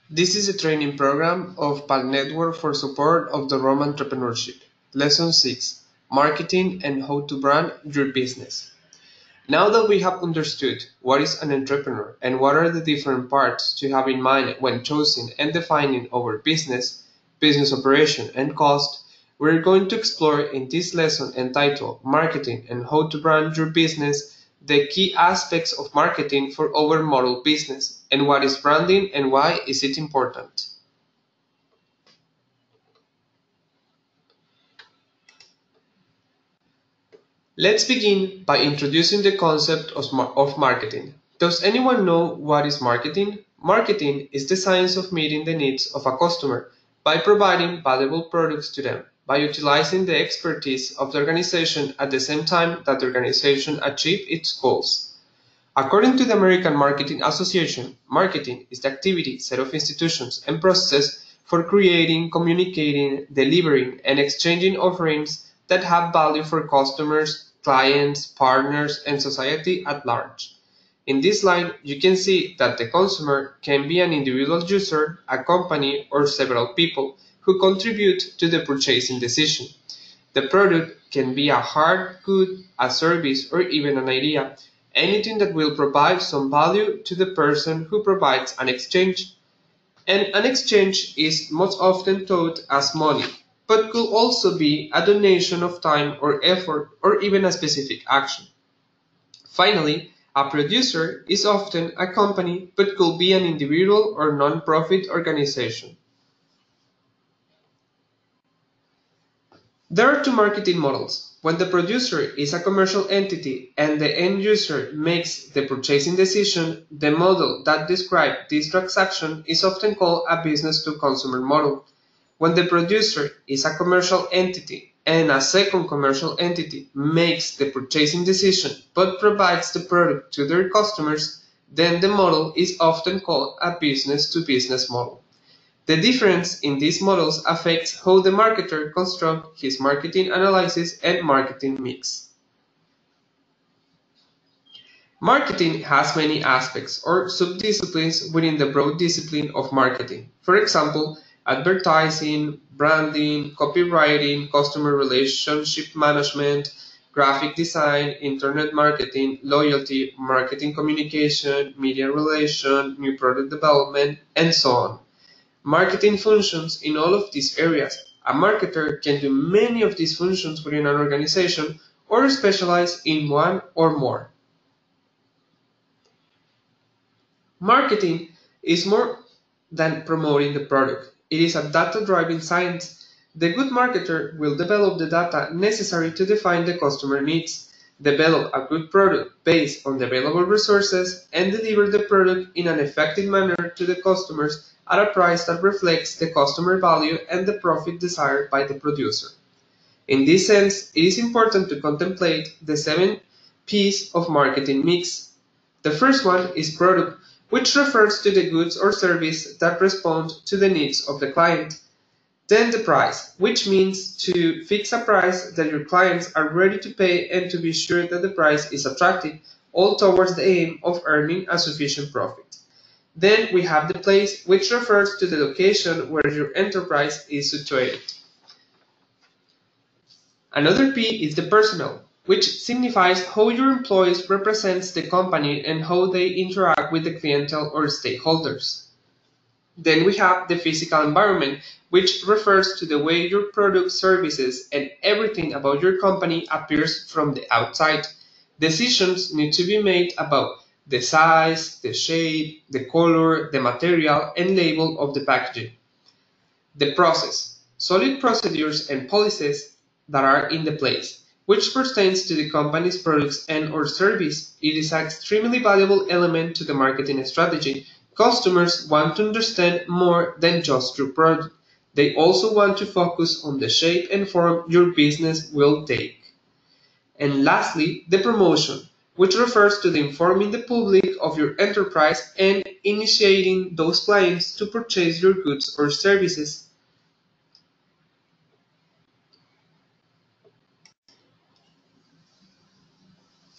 This is a training program of PAL Network for support of the Rome entrepreneurship. Lesson 6: Marketing and how to brand your business. Now that we have understood what is an entrepreneur and what are the different parts to have in mind when choosing and defining our business operation and cost, we're going to explore in this lesson entitled Marketing and how to brand your business the key aspects of marketing for our model business and what is branding and why is it important. Let's begin by introducing the concept of marketing. Does anyone know what is marketing? Marketing is the science of meeting the needs of a customer by providing valuable products to them, by utilizing the expertise of the organization at the same time that the organization achieves its goals. According to the American Marketing Association, marketing is the activity, set of institutions, and processes for creating, communicating, delivering, and exchanging offerings that have value for customers, clients, partners, and society at large. In this line, you can see that the consumer can be an individual user, a company, or several people who contribute to the purchasing decision. The product can be a hard good, a service, or even an idea, anything that will provide some value to the person who provides an exchange. And an exchange is most often thought as money, but could also be a donation of time or effort or even a specific action. Finally, a producer is often a company but could be an individual or non-profit organization. There are two marketing models. When the producer is a commercial entity and the end user makes the purchasing decision, the model that describes this transaction is often called a business-to-consumer model. When the producer is a commercial entity and a second commercial entity makes the purchasing decision but provides the product to their customers, then the model is often called a business-to-business model. The difference in these models affects how the marketer constructs his marketing analysis and marketing mix. Marketing has many aspects or subdisciplines within the broad discipline of marketing. For example, advertising, branding, copywriting, customer relationship management, graphic design, internet marketing, loyalty, marketing communication, media relation, new product development, and so on. Marketing functions in all of these areas. A marketer can do many of these functions within an organization or specialize in one or more. Marketing is more than promoting the product. It is a data-driven science. The good marketer will develop the data necessary to define the customer needs, develop a good product based on the available resources, and deliver the product in an effective manner to the customers at a price that reflects the customer value and the profit desired by the producer. In this sense, it is important to contemplate the 7 P's of marketing mix. The first one is product, which refers to the goods or service that respond to the needs of the client. Then the price, which means to fix a price that your clients are ready to pay and to be sure that the price is attractive, all towards the aim of earning a sufficient profit. Then we have the place, which refers to the location where your enterprise is situated. Another P is the personal, which signifies how your employees represents the company and how they interact with the clientele or stakeholders. Then we have the physical environment, which refers to the way your product, services, and everything about your company appears from the outside. Decisions need to be made about the size, the shape, the color, the material, and label of the packaging. The process, solid procedures and policies that are in the place, which pertains to the company's products and or service. It is an extremely valuable element to the marketing strategy. Customers want to understand more than just your product. They also want to focus on the shape and form your business will take. And lastly, the promotion, which refers to the informing the public of your enterprise and initiating those clients to purchase your goods or services.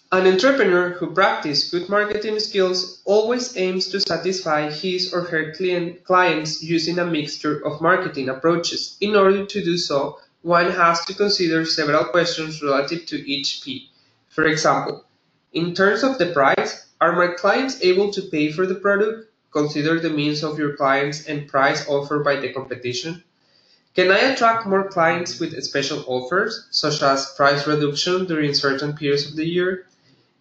An entrepreneur who practices good marketing skills always aims to satisfy his or her clients using a mixture of marketing approaches. In order to do so, one has to consider several questions relative to each P. For example, in terms of the price, are my clients able to pay for the product? Consider the means of your clients and price offered by the competition. Can I attract more clients with special offers, such as price reduction during certain periods of the year?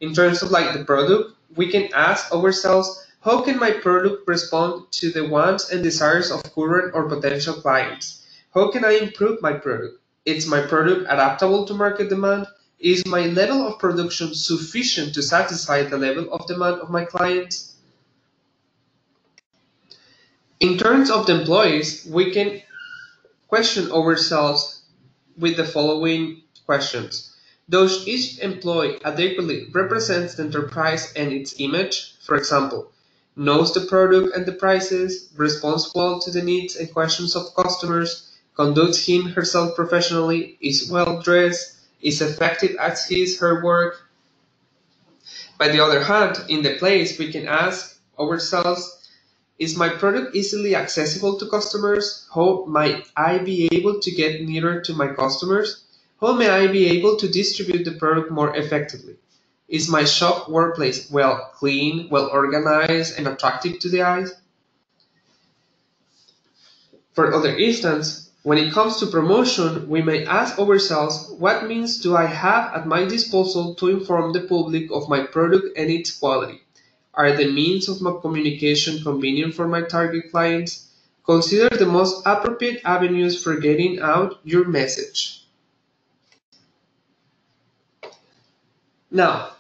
In terms of like the product, we can ask ourselves, how can my product respond to the wants and desires of current or potential clients? How can I improve my product? Is my product adaptable to market demand? Is my level of production sufficient to satisfy the level of demand of my clients? In terms of the employees, we can question ourselves with the following questions. Does each employee adequately represent the enterprise and its image? For example, knows the product and the prices, responds well to the needs and questions of customers, conducts herself professionally, is well dressed, is effective at her work. By the other hand, in the place, we can ask ourselves, is my product easily accessible to customers? How might I be able to get nearer to my customers? How may I be able to distribute the product more effectively? Is my shop workplace well clean, well organized, and attractive to the eyes? For other instance, when it comes to promotion, we may ask ourselves, what means do I have at my disposal to inform the public of my product and its quality? Are the means of my communication convenient for my target clients? Consider the most appropriate avenues for getting out your message. Now,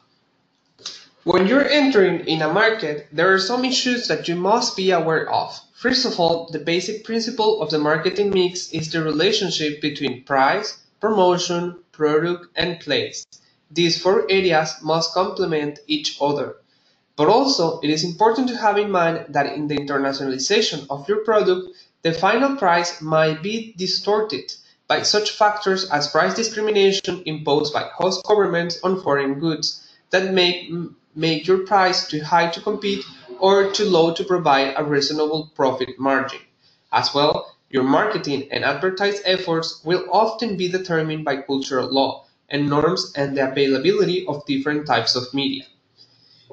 when you're entering in a market, there are some issues that you must be aware of. First of all, the basic principle of the marketing mix is the relationship between price, promotion, product, and place. These four areas must complement each other. But also, it is important to have in mind that in the internationalization of your product, the final price might be distorted by such factors as price discrimination imposed by host governments on foreign goods that make your price too high to compete or too low to provide a reasonable profit margin. As well, your marketing and advertising efforts will often be determined by cultural law and norms and the availability of different types of media.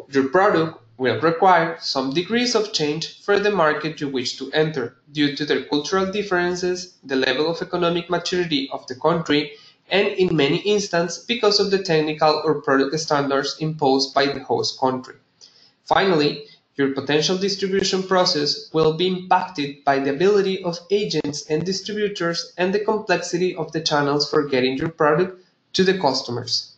Your product will require some degrees of change for the market you wish to enter due to their cultural differences, the level of economic maturity of the country, and in many instances because of the technical or product standards imposed by the host country. Finally, your potential distribution process will be impacted by the ability of agents and distributors and the complexity of the channels for getting your product to the customers.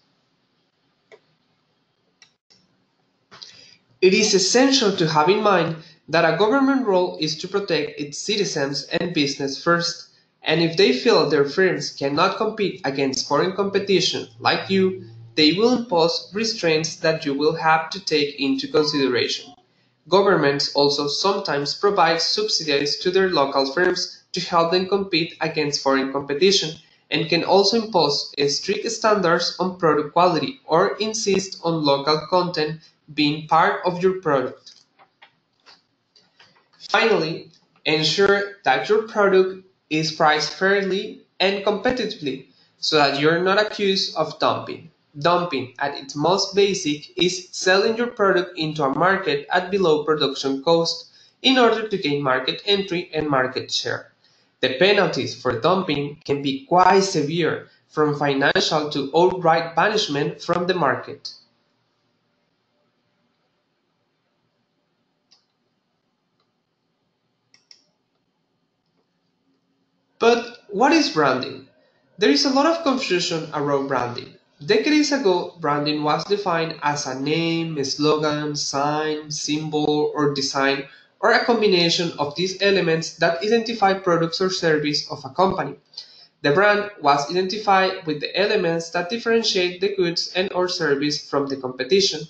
It is essential to have in mind that a government role is to protect its citizens and business first, and if they feel their firms cannot compete against foreign competition like you, they will impose restraints that you will have to take into consideration. Governments also sometimes provide subsidies to their local firms to help them compete against foreign competition and can also impose strict standards on product quality or insist on local content being part of your product. Finally, ensure that your product is priced fairly and competitively so that you're not accused of dumping. Dumping, at its most basic, is selling your product into a market at below production cost in order to gain market entry and market share. The penalties for dumping can be quite severe, from financial to outright banishment from the market. But what is branding? There is a lot of confusion around branding. Decades ago, branding was defined as a name, a slogan, sign, symbol, or design, or a combination of these elements that identify products or service of a company. The brand was identified with the elements that differentiate the goods and or service from the competition.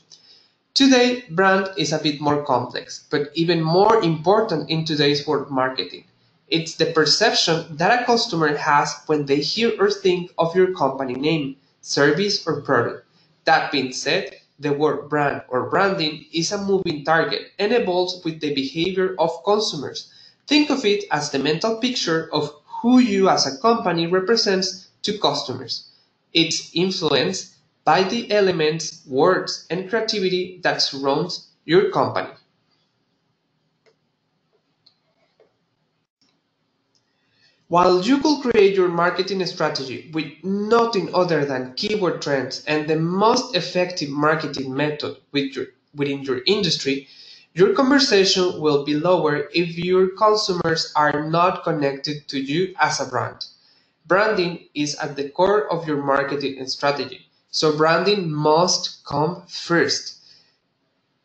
Today, brand is a bit more complex, but even more important in today's world marketing. It's the perception that a customer has when they hear or think of your company name, service, or product. That being said, the word brand or branding is a moving target and evolves with the behavior of consumers. Think of it as the mental picture of who you as a company represents to customers. It's influenced by the elements, words, and creativity that surrounds your company. While you could create your marketing strategy with nothing other than keyword trends and the most effective marketing method within your industry, your conversation will be lower if your consumers are not connected to you as a brand. Branding is at the core of your marketing strategy, so branding must come first.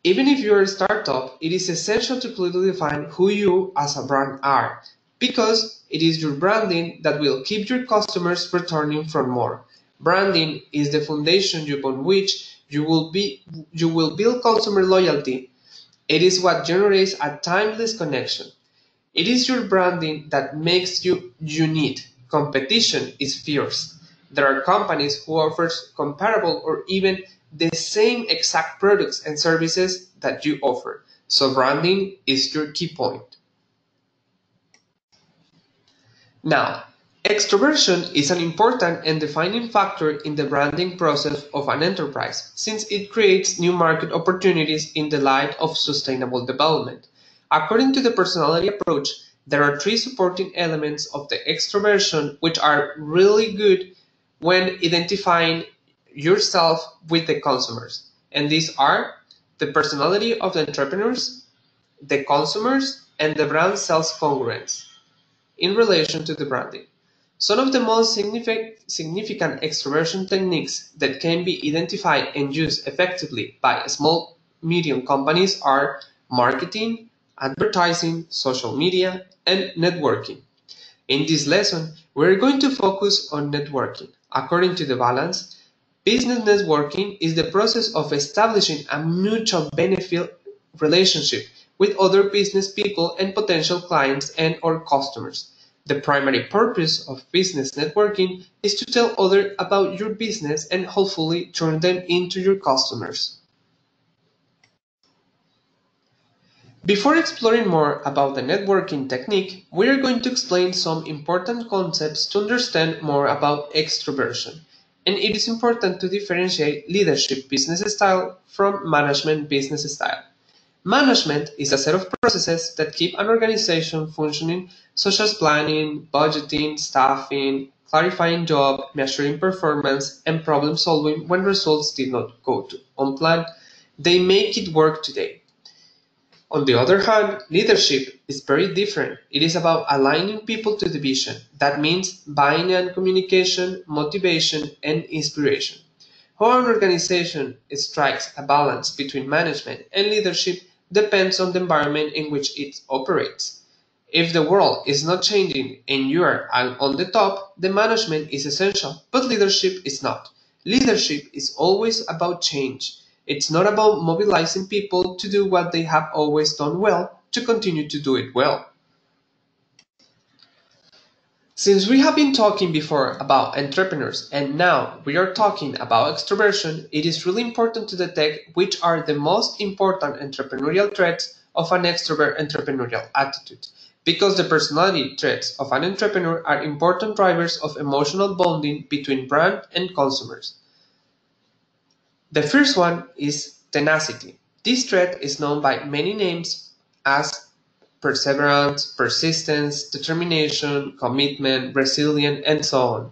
Even if you're a startup, it is essential to clearly define who you as a brand are, because it is your branding that will keep your customers returning for more. Branding is the foundation upon which you will build customer loyalty. It is what generates a timeless connection. It is your branding that makes you unique. Competition is fierce. There are companies who offer comparable or even the same exact products and services that you offer. So branding is your key point. Now, extroversion is an important and defining factor in the branding process of an enterprise, since it creates new market opportunities in the light of sustainable development. According to the personality approach, there are three supporting elements of the extroversion which are really good when identifying yourself with the consumers. And these are the personality of the entrepreneurs, the consumers, and the brand self congruence in relation to the branding. Some of the most significant extroversion techniques that can be identified and used effectively by small medium companies are marketing, advertising, social media, and networking. In this lesson, we're going to focus on networking. According to the balance, business networking is the process of establishing a mutual benefit relationship with other business people and potential clients and or customers. The primary purpose of business networking is to tell others about your business and hopefully turn them into your customers. Before exploring more about the networking technique, we are going to explain some important concepts to understand more about extroversion. And it is important to differentiate leadership business style from management business style. Management is a set of processes that keep an organization functioning, such as planning, budgeting, staffing, clarifying job, measuring performance, and problem solving when results did not go on plan. They make it work today. On the other hand, leadership is very different. It is about aligning people to the vision. That means buying and communication, motivation, and inspiration. How an organization strikes a balance between management and leadership depends on the environment in which it operates. If the world is not changing and you are on the top, the management is essential, but leadership is not. Leadership is always about change. It's not about mobilizing people to do what they have always done well to continue to do it well. Since we have been talking before about entrepreneurs and now we are talking about extroversion, it is really important to detect which are the most important entrepreneurial traits of an extrovert entrepreneurial attitude. Because the personality traits of an entrepreneur are important drivers of emotional bonding between brand and consumers. The first one is tenacity. This trait is known by many names as perseverance, persistence, determination, commitment, resilience, and so on.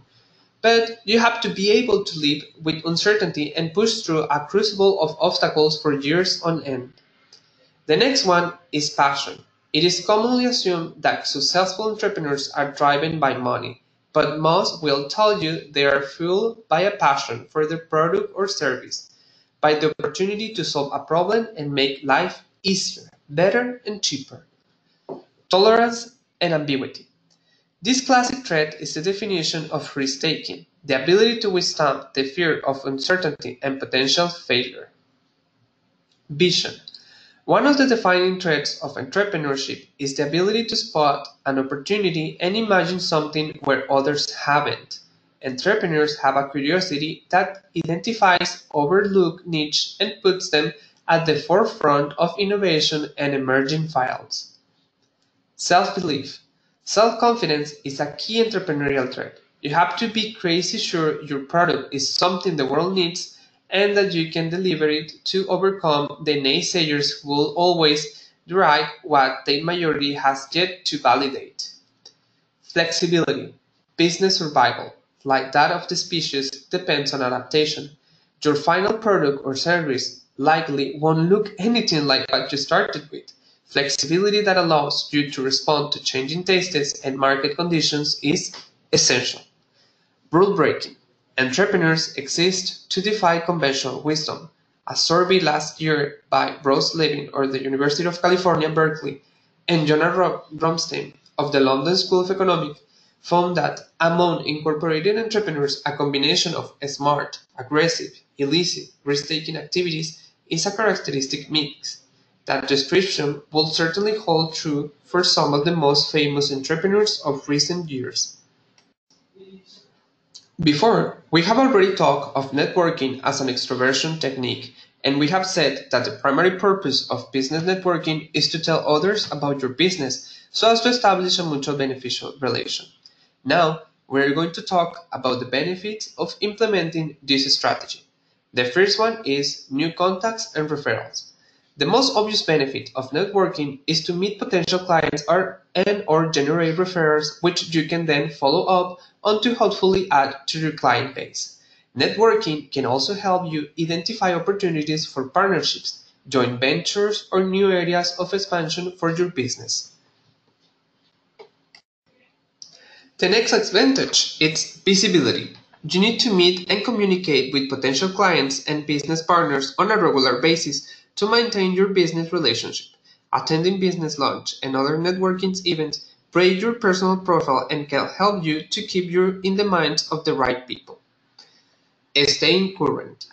But you have to be able to live with uncertainty and push through a crucible of obstacles for years on end. The next one is passion. It is commonly assumed that successful entrepreneurs are driven by money, but most will tell you they are fueled by a passion for their product or service, by the opportunity to solve a problem and make life easier, better, and cheaper. Tolerance and ambiguity. This classic trait is the definition of risk-taking, the ability to withstand the fear of uncertainty and potential failure. Vision. One of the defining traits of entrepreneurship is the ability to spot an opportunity and imagine something where others haven't. Entrepreneurs have a curiosity that identifies overlooked niche and puts them at the forefront of innovation and emerging fields. Self-belief. Self-confidence is a key entrepreneurial trait. You have to be crazy sure your product is something the world needs and that you can deliver it to overcome the naysayers who will always deride what the majority has yet to validate. Flexibility. Business survival, like that of the species, depends on adaptation. Your final product or service likely won't look anything like what you started with. Flexibility that allows you to respond to changing tastes and market conditions is essential. Rule breaking. Entrepreneurs exist to defy conventional wisdom. A survey last year by Ross Levin of the University of California, Berkeley, and Jonah Bromstein of the London School of Economics found that among incorporated entrepreneurs, a combination of smart, aggressive, illicit, risk-taking activities is a characteristic mix. That description will certainly hold true for some of the most famous entrepreneurs of recent years. Before, we have already talked of networking as an extroversion technique, and we have said that the primary purpose of business networking is to tell others about your business so as to establish a mutual beneficial relation. Now, we're going to talk about the benefits of implementing this strategy. The first one is new contacts and referrals. The most obvious benefit of networking is to meet potential clients and/or generate referrals which you can then follow up on to hopefully add to your client base. Networking can also help you identify opportunities for partnerships, joint ventures, or new areas of expansion for your business. The next advantage is visibility. You need to meet and communicate with potential clients and business partners on a regular basis to maintain your business relationship. Attending business lunch and other networking events break your personal profile and can help you to keep you in the minds of the right people. Staying current.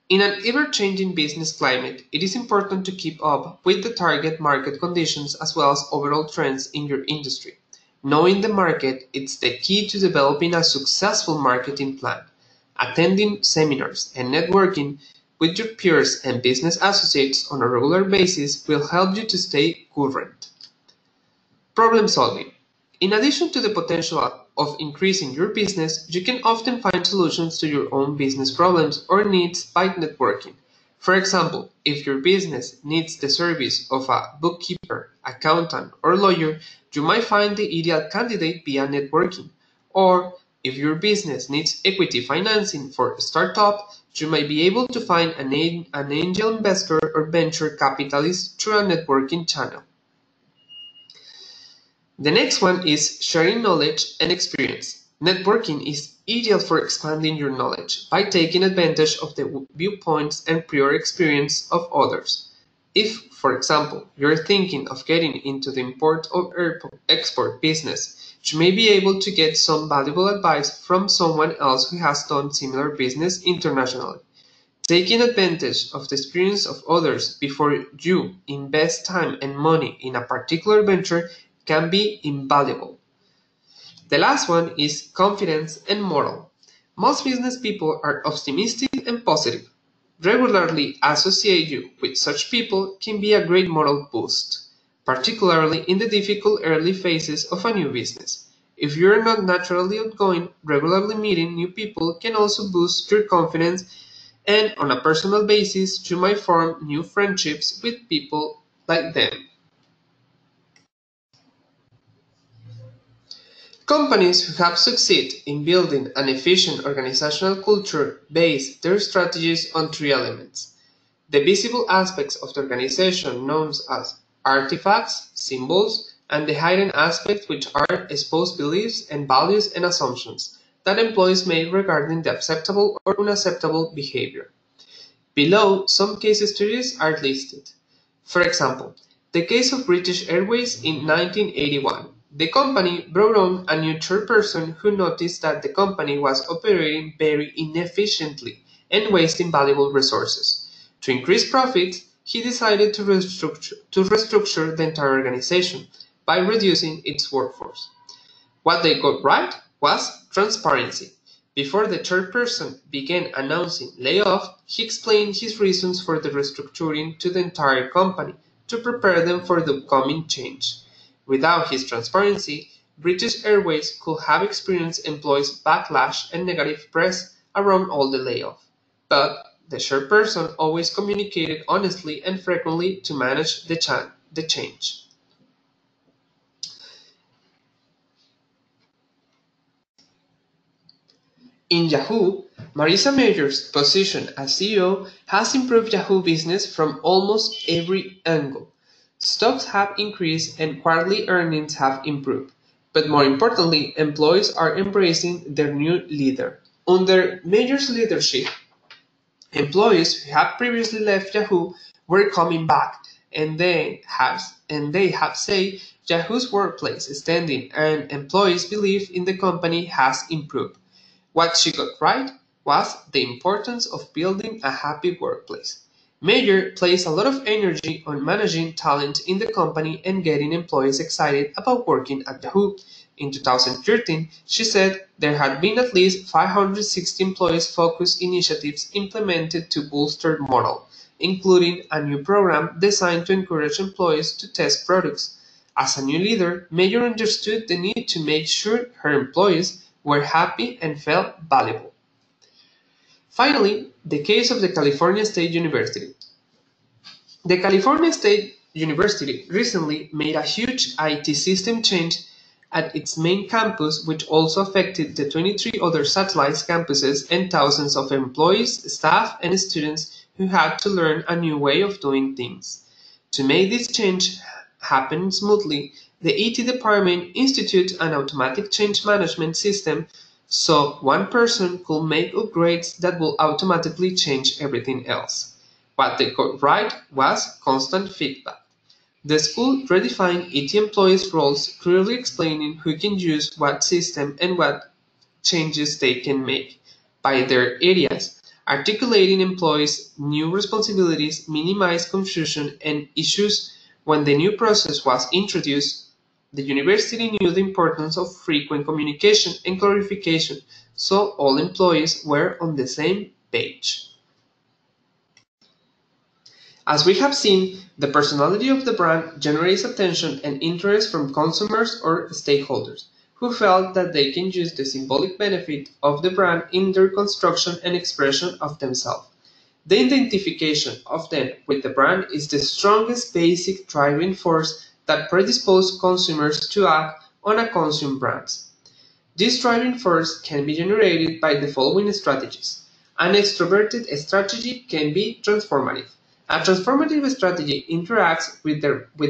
In an ever-changing business climate, it is important to keep up with the target market conditions as well as overall trends in your industry. Knowing the market is the key to developing a successful marketing plan. Attending seminars and networking with your peers and business associates on a regular basis will help you to stay current. Problem solving. In addition to the potential of increasing your business, you can often find solutions to your own business problems or needs by networking. For example, if your business needs the service of a bookkeeper, accountant, or lawyer, you might find the ideal candidate via networking. Or if your business needs equity financing for a startup, you might be able to find an angel investor or venture capitalist through a networking channel. The next one is sharing knowledge and experience. Networking is ideal for expanding your knowledge by taking advantage of the viewpoints and prior experience of others. If, for example, you're thinking of getting into the import or export business, you may be able to get some valuable advice from someone else who has done similar business internationally. Taking advantage of the experience of others before you invest time and money in a particular venture can be invaluable. The last one is confidence and moral. Most business people are optimistic and positive. Regularly associate you with such people can be a great moral boost, particularly in the difficult early phases of a new business. If you're not naturally outgoing, regularly meeting new people can also boost your confidence, and on a personal basis, you might form new friendships with people like them. Companies who have succeeded in building an efficient organizational culture base their strategies on three elements: the visible aspects of the organization known as artifacts, symbols, and the hidden aspects which are exposed beliefs and values and assumptions that employees make regarding the acceptable or unacceptable behavior. Below, some case studies are listed. For example, the case of British Airways in 1981. The company brought on a new chairperson who noticed that the company was operating very inefficiently and wasting valuable resources. To increase profits, he decided to restructure the entire organization by reducing its workforce. What they got right was transparency. Before the chairperson began announcing layoff, he explained his reasons for the restructuring to the entire company to prepare them for the upcoming change. Without his transparency, British Airways could have experienced employees' backlash and negative press around all the layoff. But the chairperson always communicated honestly and frequently to manage the change. In Yahoo, Marissa Mayer's position as CEO has improved Yahoo business from almost every angle. Stocks have increased and quarterly earnings have improved. But more importantly, employees are embracing their new leader. Under Mayer's leadership, employees who had previously left Yahoo were coming back, and they have said Yahoo's workplace standing and employees' belief in the company has improved. What she got right was the importance of building a happy workplace. Mayer placed a lot of energy on managing talent in the company and getting employees excited about working at Yahoo. In 2013, she said there had been at least 560 employees-focused initiatives implemented to bolster model, including a new program designed to encourage employees to test products. As a new leader, Mayer understood the need to make sure her employees were happy and felt valuable. Finally, the case of the California State University. The California State University recently made a huge IT system change at its main campus, which also affected the 23 other satellite campuses and thousands of employees, staff, and students who had to learn a new way of doing things. To make this change happen smoothly, the IT department instituted an automatic change management system so one person could make upgrades that would automatically change everything else. What they got right was constant feedback. The school redefined IT employees' roles, clearly explaining who can use what system and what changes they can make by their areas. Articulating employees' new responsibilities minimized confusion and issues. When the new process was introduced, the university knew the importance of frequent communication and clarification, so all employees were on the same page. As we have seen, the personality of the brand generates attention and interest from consumers or stakeholders who felt that they can use the symbolic benefit of the brand in their construction and expression of themselves. The identification of them with the brand is the strongest basic driving force that predisposes consumers to act on a consumer brand. This driving force can be generated by the following strategies. An extroverted strategy can be transformative. A transformative strategy interacts with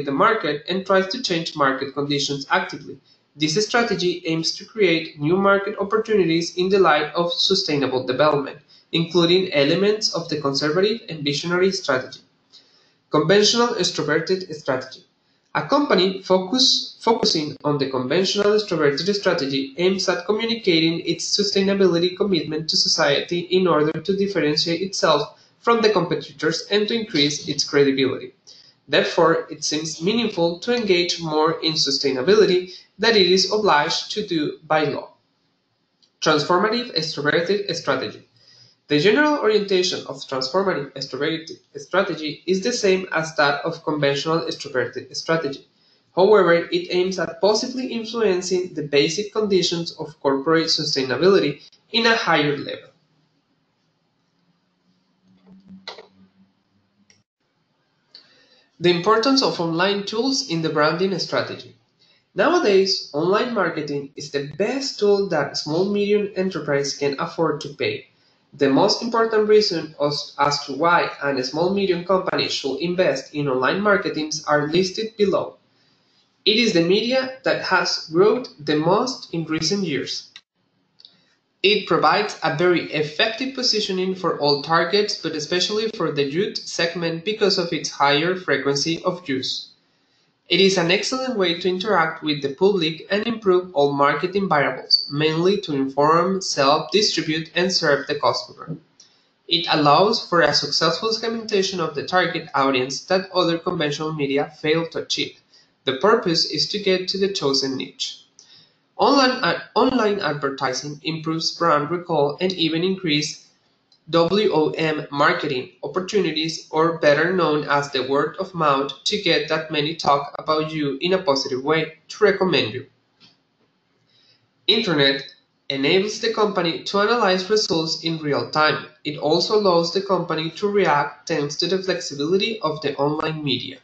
the market and tries to change market conditions actively. This strategy aims to create new market opportunities in the light of sustainable development, including elements of the conservative and visionary strategy. Conventional extroverted strategy. A company focusing on the conventional extroverted strategy aims at communicating its sustainability commitment to society in order to differentiate itself from the competitors and to increase its credibility. Therefore, it seems meaningful to engage more in sustainability than it is obliged to do by law. Transformative extroverted strategy. The general orientation of transformative extroverted strategy is the same as that of conventional extroverted strategy. However, it aims at positively influencing the basic conditions of corporate sustainability in a higher level. The importance of online tools in the branding strategy. Nowadays, online marketing is the best tool that small-medium enterprise can afford to pay. The most important reason as to why a small-medium company should invest in online marketing are listed below. It is the media that has grown the most in recent years. It provides a very effective positioning for all targets, but especially for the youth segment because of its higher frequency of use. It is an excellent way to interact with the public and improve all marketing variables, mainly to inform, sell, distribute, and serve the customer. It allows for a successful segmentation of the target audience that other conventional media fail to achieve. The purpose is to get to the chosen niche. Online advertising improves brand recall and even increase WOM marketing opportunities, or better known as the word of mouth, to get that many talk about you in a positive way to recommend you. Internet enables the company to analyze results in real time. It also allows the company to react thanks to the flexibility of the online media.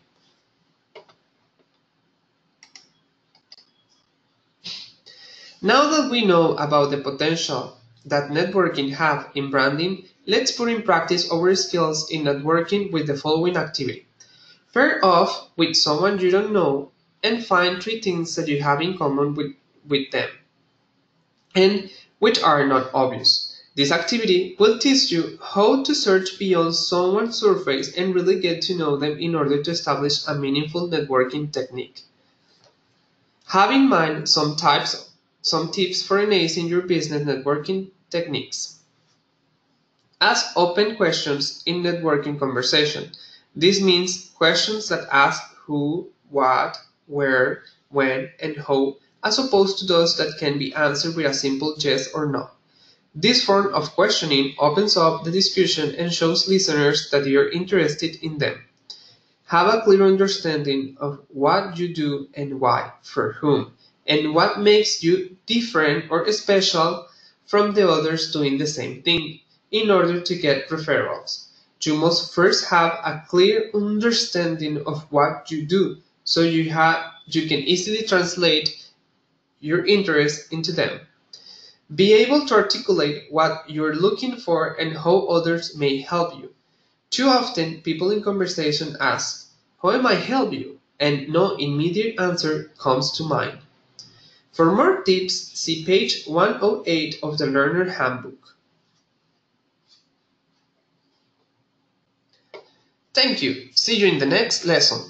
Now that we know about the potential that networking have in branding, let's put in practice our skills in networking with the following activity. Pair off with someone you don't know and find 3 things that you have in common with them, and which are not obvious. This activity will teach you how to search beyond someone's surface and really get to know them in order to establish a meaningful networking technique. Have in mind some tips for enhancing your business networking techniques. Ask open questions in networking conversation. This means questions that ask who, what, where, when, and how, as opposed to those that can be answered with a simple yes or no. This form of questioning opens up the discussion and shows listeners that you're interested in them. Have a clear understanding of what you do and why, for whom, and what makes you different or special from the others doing the same thing in order to get referrals. You must first have a clear understanding of what you do so you can easily translate your interest into them. Be able to articulate what you're looking for and how others may help you. Too often, people in conversation ask, "How am I help you?" and no immediate answer comes to mind. For more tips, see page 108 of the Learner Handbook. Thank you. See you in the next lesson.